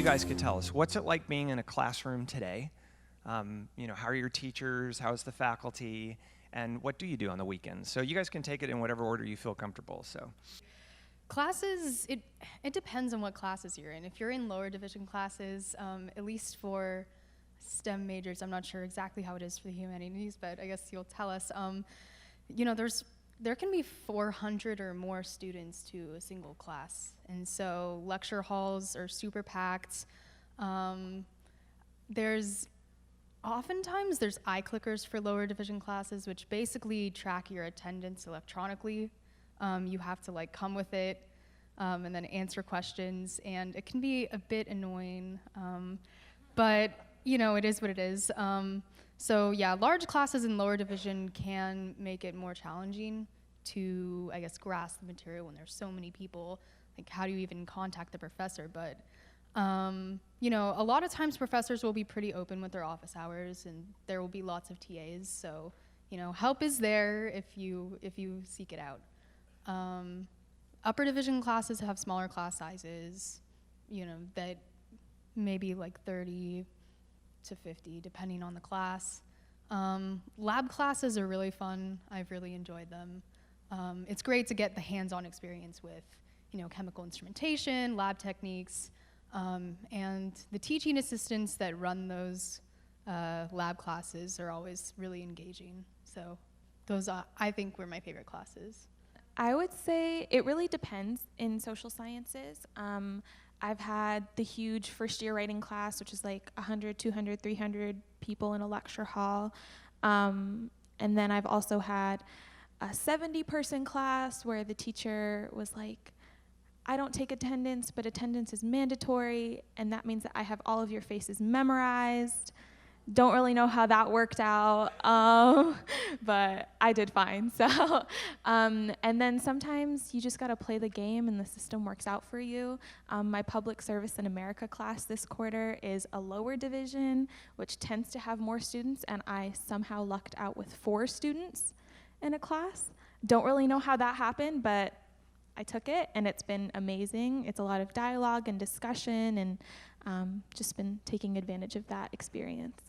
guys could tell us, what's it like being in a classroom today? How are your teachers? How's the faculty? And what do you do on the weekends? So you guys can take it in whatever order you feel comfortable. So, classes, it depends on what classes you're in. If you're in lower division classes, at least for STEM majors, I'm not sure exactly how it is for the humanities, but I guess you'll tell us. There can be 400 or more students to a single class, and so lecture halls are super packed. Oftentimes there's eye clickers for lower division classes, which basically track your attendance electronically. You have to come with it and then answer questions, and it can be a bit annoying, but it is what it is. So yeah, large classes in lower division can make it more challenging to, I guess, grasp the material when there's so many people. Like, how do you even contact the professor? But a lot of times professors will be pretty open with their office hours, and there will be lots of TAs. So help is there if you seek it out. Upper division classes have smaller class sizes, that maybe 30 to 50, depending on the class. Lab classes are really fun. I've really enjoyed them. It's great to get the hands-on experience with, chemical instrumentation, lab techniques, and the teaching assistants that run those lab classes are always really engaging. So those, I think, were my favorite classes. I would say it really depends in social sciences. I've had the huge first year writing class, which is 100, 200, 300 people in a lecture hall. And then I've also had a 70-person class where the teacher was like, I don't take attendance, but attendance is mandatory, and that means that I have all of your faces memorized. Don't really know how that worked out, but I did fine. So, and then sometimes you just gotta play the game and the system works out for you. My Public Service in America class this quarter is a lower division, which tends to have more students, and I somehow lucked out with 4 students in a class. Don't really know how that happened, but I took it, and it's been amazing. It's a lot of dialogue and discussion, and just been taking advantage of that experience.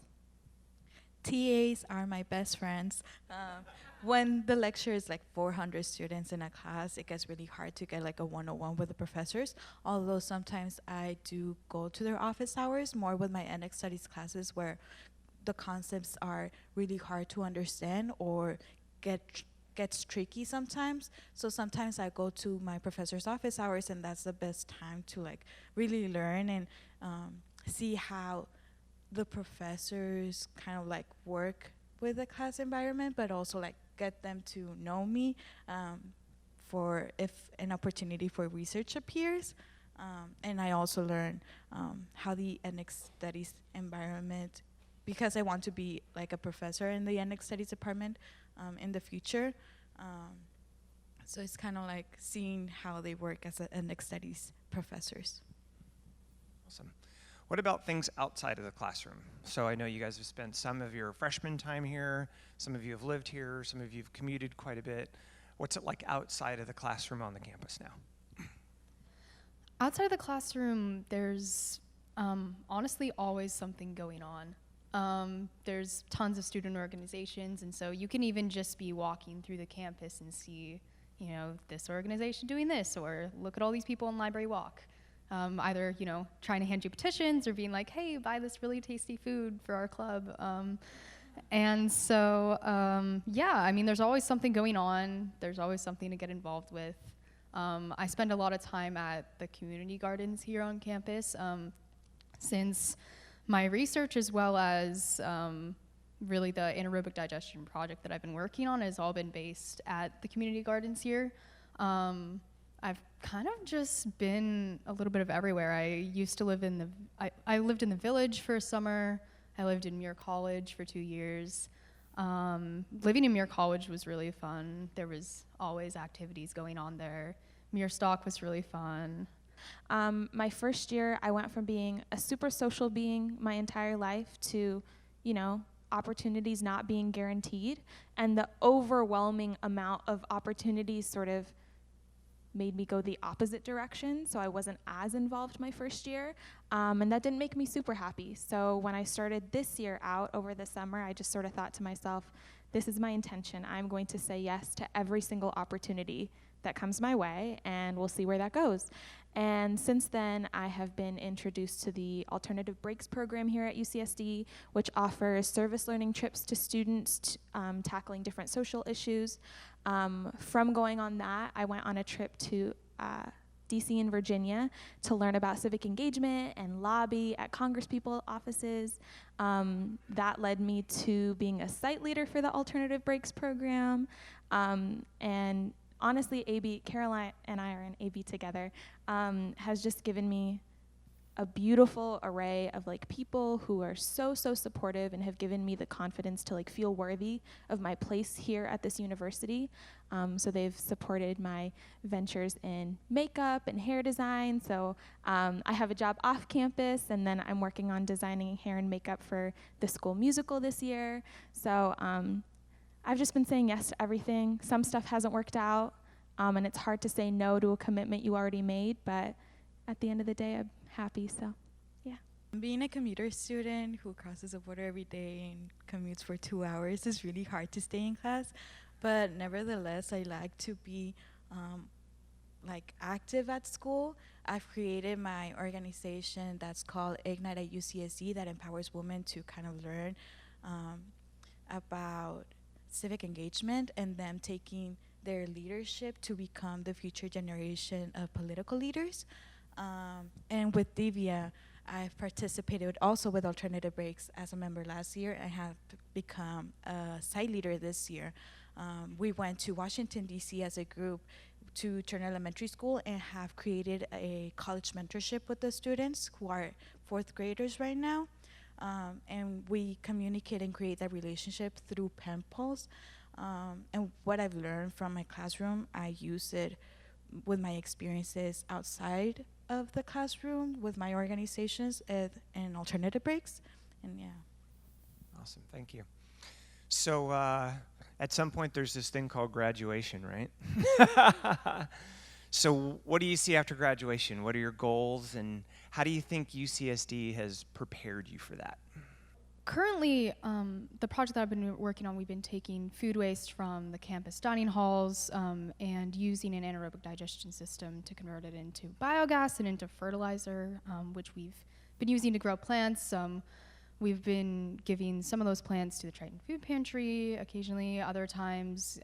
TAs are my best friends. When the lecture is 400 students in a class, it gets really hard to get a one-on-one with the professors, although sometimes I do go to their office hours more with my NX studies classes where the concepts are really hard to understand or gets tricky sometimes. So sometimes I go to my professor's office hours, and that's the best time to really learn and see how the professors kind of work with the class environment, but also get them to know me for if an opportunity for research appears. And I also learn how the NX studies environment, because I want to be a professor in the NX studies department in the future. So it's kind of seeing how they work as NX studies professors. Awesome. What about things outside of the classroom? So I know you guys have spent some of your freshman time here, some of you have lived here, some of you have commuted quite a bit. What's it like outside of the classroom on the campus now? Outside of the classroom, there's honestly always something going on. There's tons of student organizations, and so you can even just be walking through the campus and see, this organization doing this, or look at all these people on Library Walk. Either, trying to hand you petitions or being like, hey, buy this really tasty food for our club. And so, there's always something going on. There's always something to get involved with. I spend a lot of time at the community gardens here on campus, since my research, as well as really the anaerobic digestion project that I've been working on, has all been based at the community gardens here. I've kind of just been a little bit of everywhere. I used to live I lived in the Village for a summer. I lived in Muir College for 2 years. Living in Muir College was really fun. There was always activities going on there. Muir Stock was really fun. My first year, I went from being a super social being my entire life to, opportunities not being guaranteed, and the overwhelming amount of opportunities sort of made me go the opposite direction, so I wasn't as involved my first year, and that didn't make me super happy. So when I started this year out over the summer, I just sort of thought to myself, this is my intention. I'm going to say yes to every single opportunity that comes my way, and we'll see where that goes. And since then, I have been introduced to the Alternative Breaks program here at UCSD, which offers service learning trips to students tackling different social issues. From going on that, I went on a trip to DC and Virginia to learn about civic engagement and lobby at congresspeople offices. That led me to being a site leader for the Alternative Breaks program. And honestly, Caroline and I are in AB together, has just given me a beautiful array of like people who are so supportive and have given me the confidence to like feel worthy of my place here at this university. So they've supported my ventures in makeup and hair design. So I have a job off campus, and then I'm working on designing hair and makeup for the school musical this year. So I've just been saying yes to everything. Some stuff hasn't worked out, and it's hard to say no to a commitment you already made, but at the end of the day, I'm happy, so yeah. Being a commuter student who crosses a border every day and commutes for 2 hours is really hard to stay in class, but nevertheless, I like to be active at school. I've created my organization that's called Ignite at UCSD that empowers women to kind of learn about civic engagement and them taking their leadership to become the future generation of political leaders. And with Divya, I've participated also with Alternative Breaks as a member last year and have become a site leader this year. We went to Washington, D.C. as a group to Turner Elementary School and have created a college mentorship with the students who are 4th graders right now. And we communicate and create that relationship through pen pals. And what I've learned from my classroom, I use it with my experiences outside of the classroom with my organizations and Alternative Breaks. And yeah. Awesome, thank you. So at some point there's this thing called graduation, right? So what do you see after graduation? What are your goals, and how do you think UCSD has prepared you for that? Currently, the project that I've been working on, we've been taking food waste from the campus dining halls and using an anaerobic digestion system to convert it into biogas and into fertilizer, which we've been using to grow plants. We've been giving some of those plants to the Triton food pantry occasionally. Other times,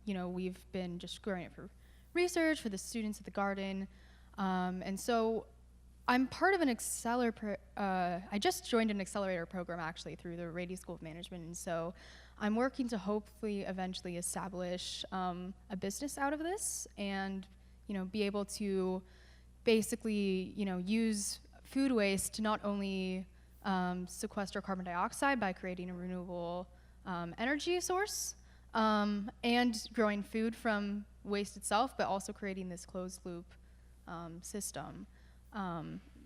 we've been just growing it for research for the students at the garden. And so I'm part of an I just joined an accelerator program actually through the Rady School of Management, and so I'm working to hopefully eventually establish a business out of this, and be able to basically use food waste to not only sequester carbon dioxide by creating a renewable energy source and growing food from waste itself, but also creating this closed loop system.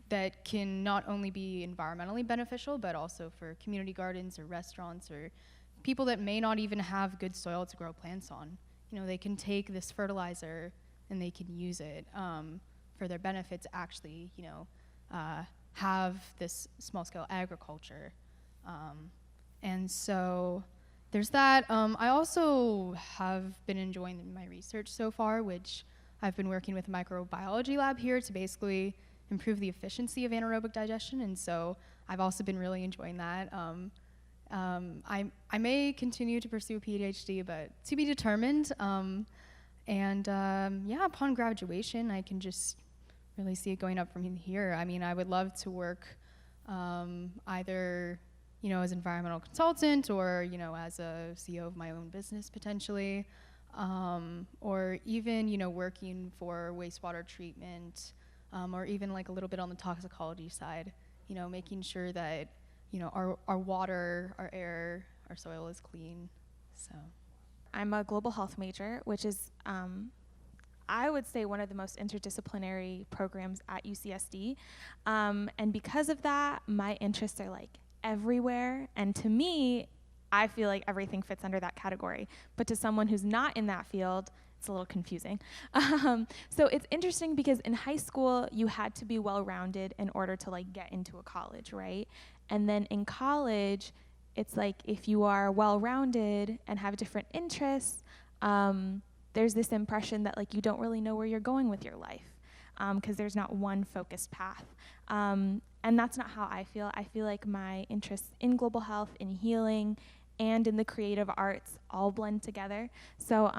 That can not only be environmentally beneficial, but also for community gardens or restaurants or people that may not even have good soil to grow plants on. They can take this fertilizer and they can use it for their benefit to actually, have this small-scale agriculture. And so there's that. I also have been enjoying my research so far, which I've been working with a microbiology lab here to basically improve the efficiency of anaerobic digestion, and so I've also been really enjoying that. I may continue to pursue a PhD, but to be determined. Upon graduation, I can just really see it going up from here. I mean, I would love to work either, as environmental consultant or, as a CEO of my own business potentially, or even, working for wastewater treatment, or even like a little bit on the toxicology side, making sure that, our water, our air, our soil is clean, so. I'm a global health major, which is, I would say, one of the most interdisciplinary programs at UCSD. And because of that, my interests are like everywhere. And to me, I feel like everything fits under that category. But to someone who's not in that field, it's a little confusing. So it's interesting because in high school, you had to be well-rounded in order to like get into a college, right? And then in college, it's like if you are well-rounded and have different interests, there's this impression that like you don't really know where you're going with your life because there's not one focused path. And that's not how I feel. I feel like my interests in global health, in healing, and in the creative arts all blend together. So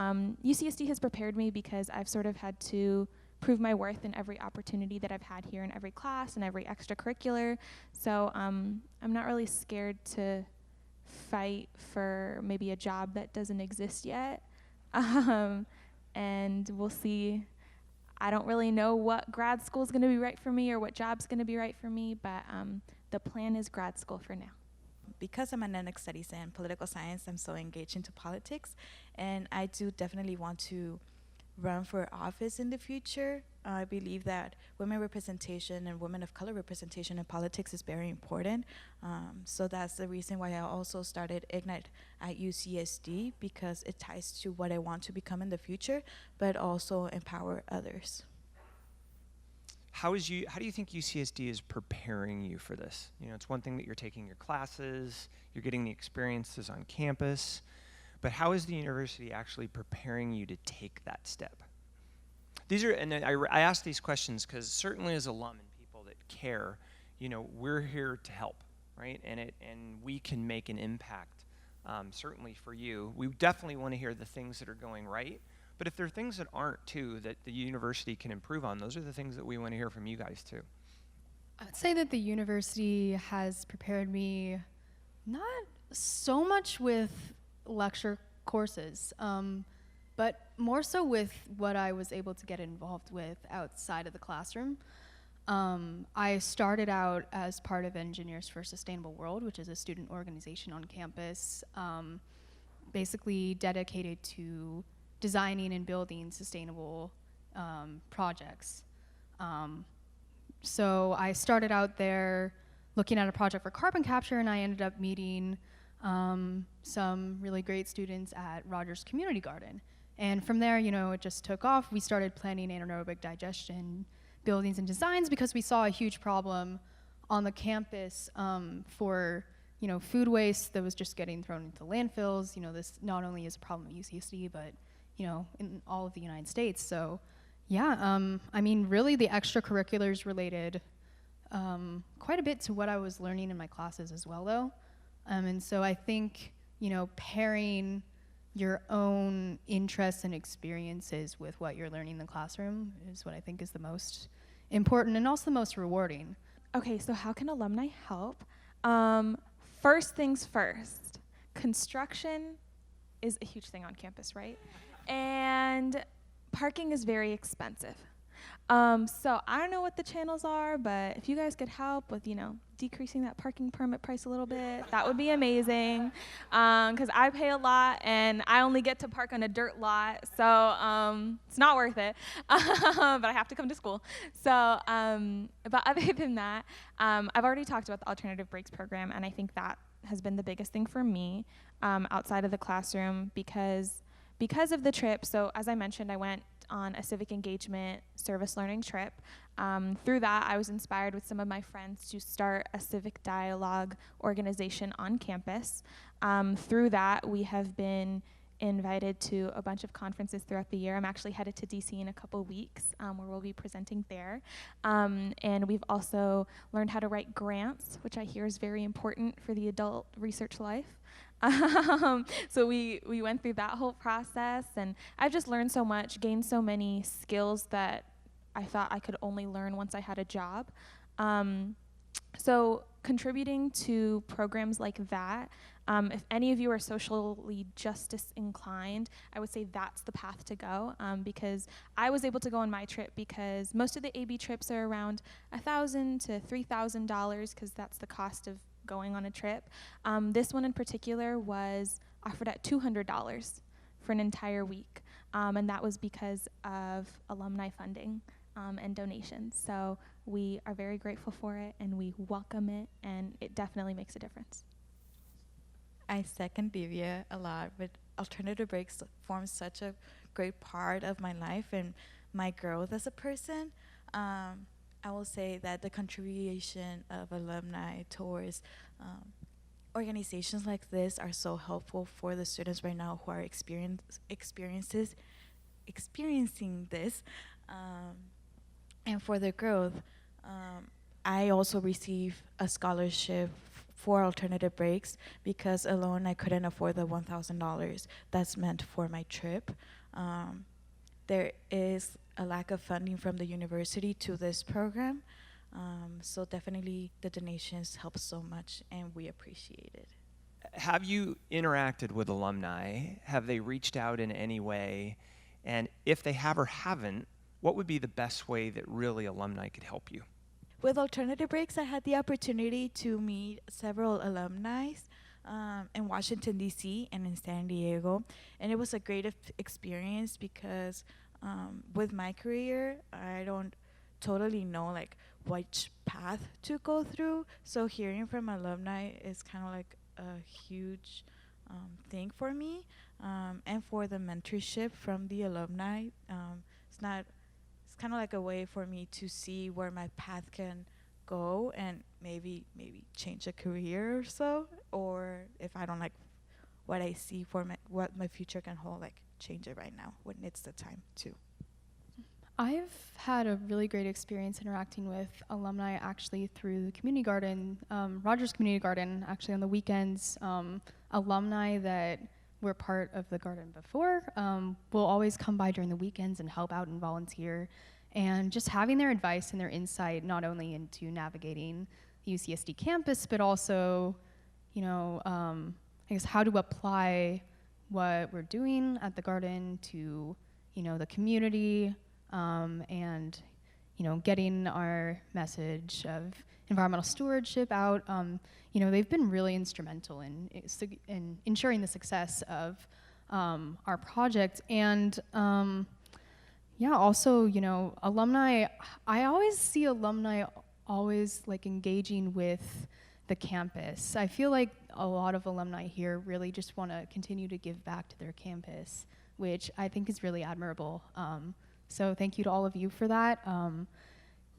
UCSD has prepared me because I've sort of had to prove my worth in every opportunity that I've had here in every class and every extracurricular. So I'm not really scared to fight for maybe a job that doesn't exist yet. And we'll see. I don't really know what grad school is going to be right for me or what job's going to be right for me, but the plan is grad school for now. Because I'm an ethnic studies and political science, I'm so engaged into politics, and I do definitely want to run for office in the future. I believe that women representation and women of color representation in politics is very important. So that's the reason why I also started Ignite at UCSD, because it ties to what I want to become in the future, but also empower others. How do you think UCSD is preparing you for this? You know, it's one thing that you're taking your classes, you're getting the experiences on campus, but how is the university actually preparing you to take that step? I ask these questions because certainly as alum and people that care, you know, we're here to help, right? And we can make an impact, certainly for you. We definitely want to hear the things that are going right, but if there are things that aren't too, that the university can improve on, those are the things that we want to hear from you guys too. I would say that the university has prepared me not so much with lecture courses, but more so with what I was able to get involved with outside of the classroom. I started out as part of Engineers for a Sustainable World, which is a student organization on campus, basically dedicated to designing and building sustainable projects. So I started out there looking at a project for carbon capture, and I ended up meeting some really great students at Rogers Community Garden. And from there, you know, it just took off. We started planning anaerobic digestion buildings and designs because we saw a huge problem on the campus for, you know, food waste that was just getting thrown into landfills. You know, this not only is a problem at UCSD, but, you know, in all of the United States. So, yeah, I mean, really the extracurriculars related quite a bit to what I was learning in my classes as well, though. And so I think, you know, pairing your own interests and experiences with what you're learning in the classroom is what I think is the most important and also the most rewarding. Okay, so how can alumni help? First things first, construction is a huge thing on campus, right? And parking is very expensive. So I don't know what the channels are, but if you guys could help with, you know, decreasing that parking permit price a little bit, that would be amazing. Because I pay a lot and I only get to park on a dirt lot, so it's not worth it. But I have to come to school. So, but other than that, I've already talked about the alternative breaks program, and I think that has been the biggest thing for me outside of the classroom because of the trip. So as I mentioned, I went on a civic engagement service learning trip. Through that, I was inspired with some of my friends to start a civic dialogue organization on campus. Through that, we have been invited to a bunch of conferences throughout the year. I'm actually headed to DC in a couple weeks where we'll be presenting there. And we've also learned how to write grants, which I hear is very important for the adult research life. So we went through that whole process, and I've just learned so much, gained so many skills that I thought I could only learn once I had a job. So contributing to programs like that, if any of you are socially justice inclined, I would say that's the path to go, because I was able to go on my trip because most of the AB trips are around $1,000 to $3,000 because that's the cost of going on a trip. This one in particular was offered at $200 for an entire week, and that was because of alumni funding and donations. So we are very grateful for it, and we welcome it, and it definitely makes a difference. I second Divya a lot, but alternative breaks form such a great part of my life and my growth as a person. I will say that the contribution of alumni towards organizations like this are so helpful for the students right now who are experiencing this, and for their growth. I also receive a scholarship for alternative breaks because alone I couldn't afford the $1,000 that's meant for my trip. There is a lack of funding from the university to this program, so definitely the donations help so much and we appreciate it. Have you interacted with alumni? Have they reached out in any way? And if they have or haven't, what would be the best way that really alumni could help you? With alternative breaks, I had the opportunity to meet several alumni in Washington, D.C. and in San Diego. And it was a great experience because with my career, I don't totally know like which path to go through. So hearing from alumni is kind of like a huge thing for me. And for the mentorship from the alumni, it's kind of like a way for me to see where my path can go and maybe change a career or so, or if I don't like what I see for what my future can hold, like change it right now when it's the time to. I've had a really great experience interacting with alumni actually through the community garden, Rogers Community Garden, actually on the weekends. Alumni that were part of the garden before will always come by during the weekends and help out and volunteer. And just having their advice and their insight, not only into navigating the UCSD campus, but also, I guess how to apply what we're doing at the garden to, the community, and, getting our message of environmental stewardship out. They've been really instrumental in ensuring the success of our project. And also, alumni, I always see alumni always like engaging with the campus. I feel like a lot of alumni here really just want to continue to give back to their campus, which I think is really admirable. So thank you to all of you for that.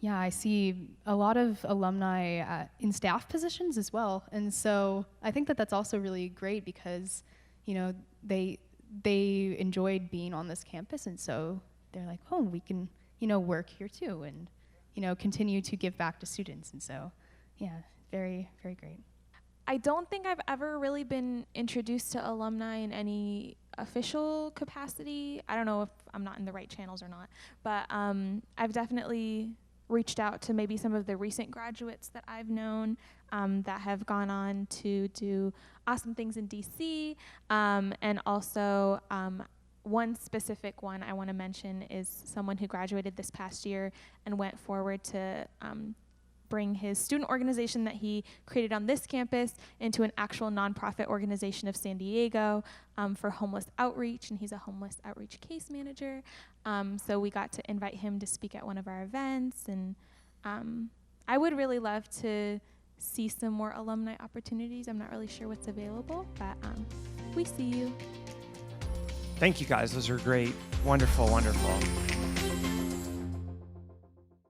I see a lot of alumni in staff positions as well. And so I think that that's also really great because, they enjoyed being on this campus. And so they're like, oh, we can, work here too and, continue to give back to students. And so, very, very great. I don't think I've ever really been introduced to alumni in any official capacity. I don't know if I'm not in the right channels or not, but I've definitely reached out to maybe some of the recent graduates that I've known that have gone on to do awesome things in DC, and also one specific one I want to mention is someone who graduated this past year and went forward to bring his student organization that he created on this campus into an actual nonprofit organization of San Diego for homeless outreach, and he's a homeless outreach case manager. So we got to invite him to speak at one of our events, and I would really love to see some more alumni opportunities. I'm not really sure what's available, but we see you. Thank you guys, those are great, wonderful, wonderful.